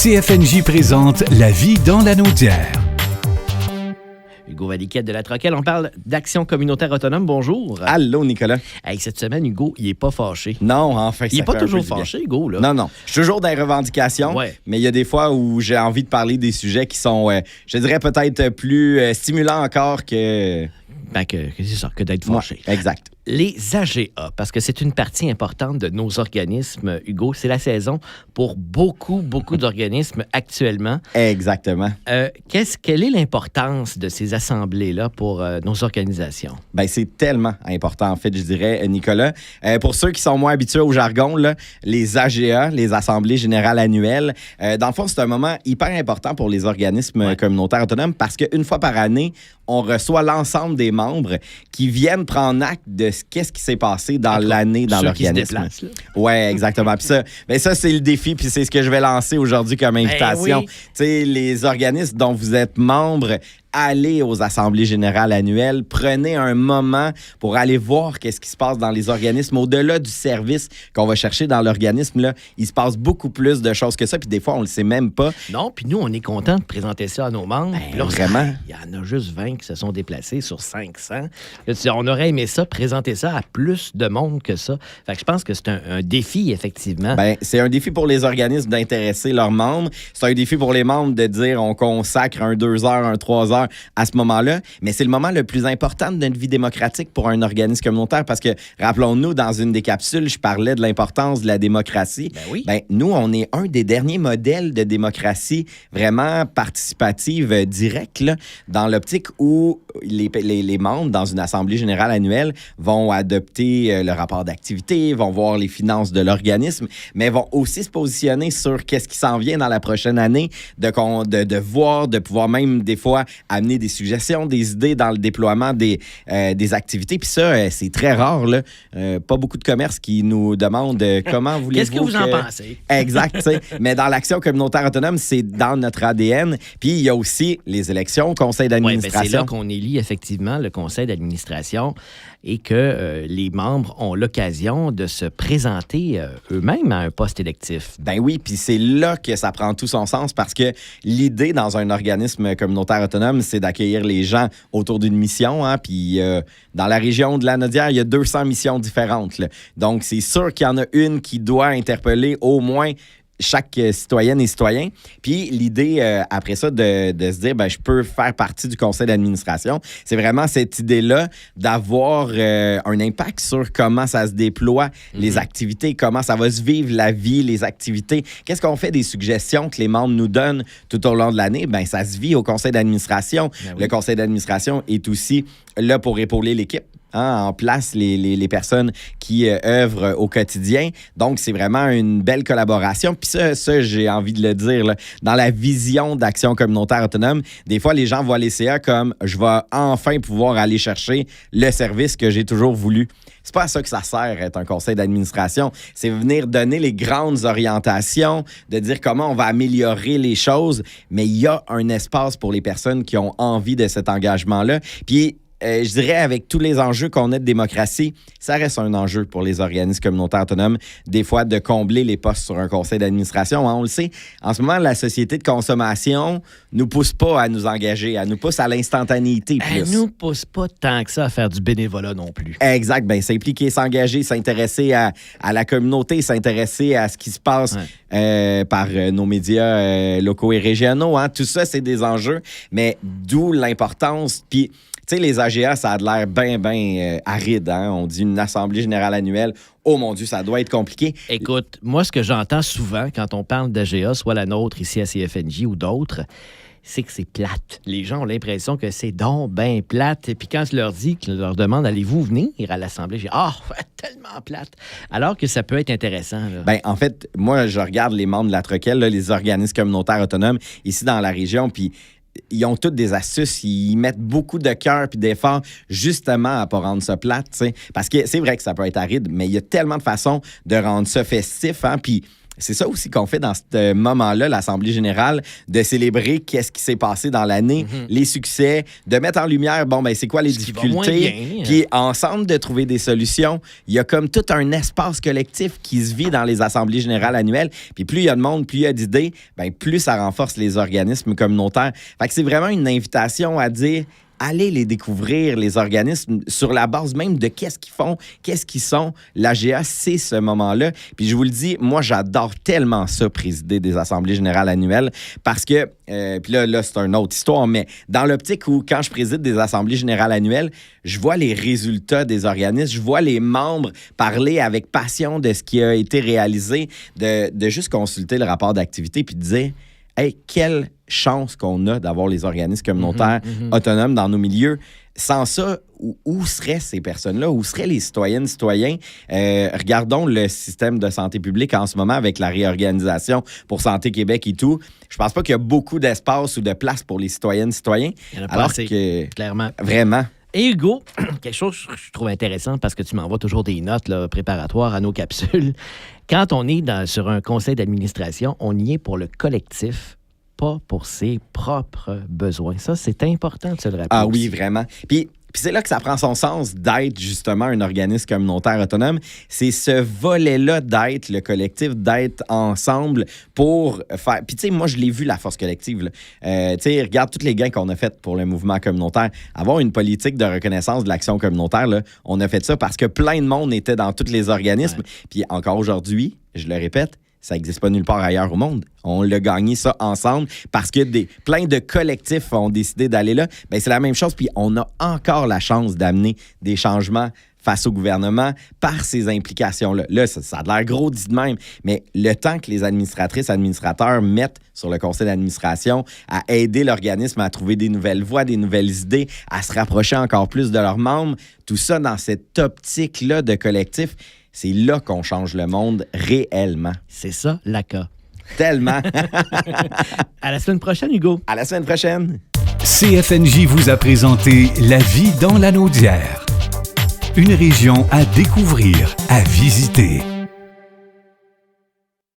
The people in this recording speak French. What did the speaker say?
CFNJ présente La vie dans la Naudière. Hugo Valiquette de La Troquelle, on parle d'action communautaire autonome. Bonjour. Allô, Nicolas. Hey, cette semaine, Hugo, il est pas fâché. Non, enfin, il ça est pas fait toujours un peu du bien. fâché, Hugo, là. Non. Je suis toujours dans les revendications, mais il y a des fois où j'ai envie de parler des sujets qui sont, je dirais, peut-être plus stimulants encore que... C'est ça, que d'être fâché. Ouais, exact. Les AGA, parce que c'est une partie importante de nos organismes, Hugo, c'est la saison pour beaucoup d'organismes actuellement. Exactement. Quelle est l'importance de ces assemblées-là pour nos organisations? Ben, c'est tellement important, en fait, je dirais, Nicolas. Pour ceux qui sont moins habitués au jargon, là, les AGA, les Assemblées générales annuelles, dans le fond, c'est un moment hyper important pour les organismes communautaires autonomes parce qu'une fois par année, on reçoit l'ensemble des membres qui viennent prendre acte de qu'est-ce qui s'est passé dans l'année dans l'organisme. Oui, exactement. Puis ça, c'est le défi, puis c'est ce que je vais lancer aujourd'hui comme invitation. Oui. Tu sais, les organismes dont vous êtes membre, allez aux assemblées générales annuelles, prenez un moment pour aller voir qu'est-ce qui se passe dans les organismes. Au-delà du service qu'on va chercher dans l'organisme, là, il se passe beaucoup plus de choses que ça, puis des fois, on le sait même pas. Non, puis nous, on est content de présenter ça à nos membres. Là, vraiment? Il y en a juste 20 qui se sont déplacés sur 500. Là, on aurait aimé ça, présenter ça à plus de monde que ça. Fait que je pense que c'est un défi, effectivement. Ben, c'est un défi pour les organismes d'intéresser leurs membres. C'est un défi pour les membres de dire on consacre un 2 heures, un 3 heures à ce moment-là, mais c'est le moment le plus important de notre vie démocratique pour un organisme communautaire parce que, rappelons-nous, dans une des capsules, je parlais de l'importance de la démocratie. Ben oui. Ben, nous, on est un des derniers modèles de démocratie vraiment participative directe, là, dans l'optique où les membres, dans une assemblée générale annuelle, vont adopter le rapport d'activité, vont voir les finances de l'organisme, mais vont aussi se positionner sur qu'est-ce qui s'en vient dans la prochaine année, de voir, de pouvoir même des fois amener des suggestions, des idées dans le déploiement des activités. Puis ça, c'est très rare, là. Pas beaucoup de commerces qui nous demandent comment voulez-vous Qu'est-ce que vous en pensez? Exact, tu sais. Mais dans l'action communautaire autonome, c'est dans notre ADN. Puis il y a aussi les élections au conseil d'administration. Oui, c'est là qu'on élit effectivement le conseil d'administration et que les membres ont l'occasion de se présenter eux-mêmes à un poste électif. Ben oui, puis c'est là que ça prend tout son sens parce que l'idée dans un organisme communautaire autonome, c'est d'accueillir les gens autour d'une mission. Hein, puis dans la région de la Naudière, il y a 200 missions différentes. Là. Donc, c'est sûr qu'il y en a une qui doit interpeller au moins chaque citoyenne et citoyen. Puis l'idée, après ça, de se dire, ben, je peux faire partie du conseil d'administration, c'est vraiment cette idée-là d'avoir un impact sur comment ça se déploie, les activités, comment ça va se vivre la vie, les activités. Qu'est-ce qu'on fait des suggestions que les membres nous donnent tout au long de l'année? Ben, ça se vit au conseil d'administration. Ben oui. Le conseil d'administration est aussi là pour épauler l'équipe. Hein, en place les personnes qui œuvrent au quotidien. Donc, c'est vraiment une belle collaboration. Puis ça, j'ai envie de le dire, là, dans la vision d'action communautaire autonome, des fois, les gens voient les CA comme « je vais enfin pouvoir aller chercher le service que j'ai toujours voulu ». C'est pas à ça que ça sert, être un conseil d'administration. C'est venir donner les grandes orientations, de dire comment on va améliorer les choses, mais il y a un espace pour les personnes qui ont envie de cet engagement-là. Puis, je dirais, avec tous les enjeux qu'on a de démocratie, ça reste un enjeu pour les organismes communautaires autonomes, des fois, de combler les postes sur un conseil d'administration. Hein, on le sait, en ce moment, la société de consommation nous pousse pas à nous engager, elle nous pousse à l'instantanéité plus. Elle nous pousse pas tant que ça à faire du bénévolat non plus. Exact. Bien, s'impliquer, s'engager, s'intéresser à la communauté, s'intéresser à ce qui se passe par nos médias locaux et régionaux. Hein. Tout ça, c'est des enjeux, mais d'où l'importance. Puis, tu sais, les AGA, ça a l'air bien aride. Hein? On dit une assemblée générale annuelle. Oh mon Dieu, ça doit être compliqué. Écoute, moi, ce que j'entends souvent quand on parle d'AGA, soit la nôtre ici à CFNJ ou d'autres, c'est que c'est plate. Les gens ont l'impression que c'est donc bien plate. Et puis quand je leur dis, que je leur demande, allez-vous venir à l'Assemblée? J'ai tellement plate. Alors que ça peut être intéressant. Là. Ben, en fait, moi, je regarde les membres de la Troquelle, là, les organismes communautaires autonomes ici dans la région, puis ils ont toutes des astuces, ils mettent beaucoup de cœur puis d'efforts justement à ne pas rendre ça plate, t'sais. Parce que c'est vrai que ça peut être aride, mais il y a tellement de façons de rendre ça festif, hein, puis c'est ça aussi qu'on fait dans ce moment-là, l'Assemblée générale, de célébrer qu'est-ce qui s'est passé dans l'année, les succès, de mettre en lumière, c'est quoi les difficultés, puis ensemble de trouver des solutions. Il y a comme tout un espace collectif qui se vit dans les assemblées générales annuelles. Puis plus il y a de monde, plus il y a d'idées, plus ça renforce les organismes communautaires. Fait que c'est vraiment une invitation à dire... Allez les découvrir, les organismes, sur la base même de qu'est-ce qu'ils font, qu'est-ce qu'ils sont. L'AGA, c'est ce moment-là. Puis je vous le dis, moi, j'adore tellement ça, présider des assemblées générales annuelles, parce que, puis là, c'est une autre histoire, mais dans l'optique où, quand je préside des assemblées générales annuelles, je vois les résultats des organismes, je vois les membres parler avec passion de ce qui a été réalisé, de juste consulter le rapport d'activité, puis de dire... Hey, quelle chance qu'on a d'avoir les organismes communautaires autonomes dans nos milieux. Sans ça, où seraient ces personnes-là? Où seraient les citoyennes, citoyens? Regardons le système de santé publique en ce moment avec la réorganisation pour Santé Québec et tout. Je pense pas qu'il y a beaucoup d'espace ou de place pour les citoyennes, citoyens. Il y en a pas alors assez, que, clairement. Vraiment. Et Hugo, quelque chose que je trouve intéressant parce que tu m'envoies toujours des notes là, préparatoires à nos capsules. Quand on est sur un conseil d'administration, on y est pour le collectif, pas pour ses propres besoins. Ça, c'est important de se le rappeler. Ah aussi. oui, vraiment. Puis c'est là que ça prend son sens d'être justement un organisme communautaire autonome. C'est ce volet-là d'être le collectif, d'être ensemble pour faire... Puis tu sais, moi, je l'ai vu, la force collective. Tu sais, regarde tous les gains qu'on a fait pour le mouvement communautaire. Avoir une politique de reconnaissance de l'action communautaire, là, on a fait ça parce que plein de monde était dans tous les organismes. Ouais. Puis encore aujourd'hui, je le répète, ça n'existe pas nulle part ailleurs au monde. On l'a gagné ça ensemble parce que plein de collectifs ont décidé d'aller là. Bien, c'est la même chose. Puis on a encore la chance d'amener des changements face au gouvernement par ces implications-là. Là, ça a l'air gros dit de même, mais le temps que les administratrices, administrateurs mettent sur le conseil d'administration à aider l'organisme à trouver des nouvelles voies, des nouvelles idées, à se rapprocher encore plus de leurs membres, tout ça dans cette optique-là de collectif, c'est là qu'on change le monde réellement. C'est ça, l'ACA. Tellement. À la semaine prochaine, Hugo. À la semaine prochaine. CFNJ vous a présenté La vie dans la Naudière. Une région à découvrir, à visiter.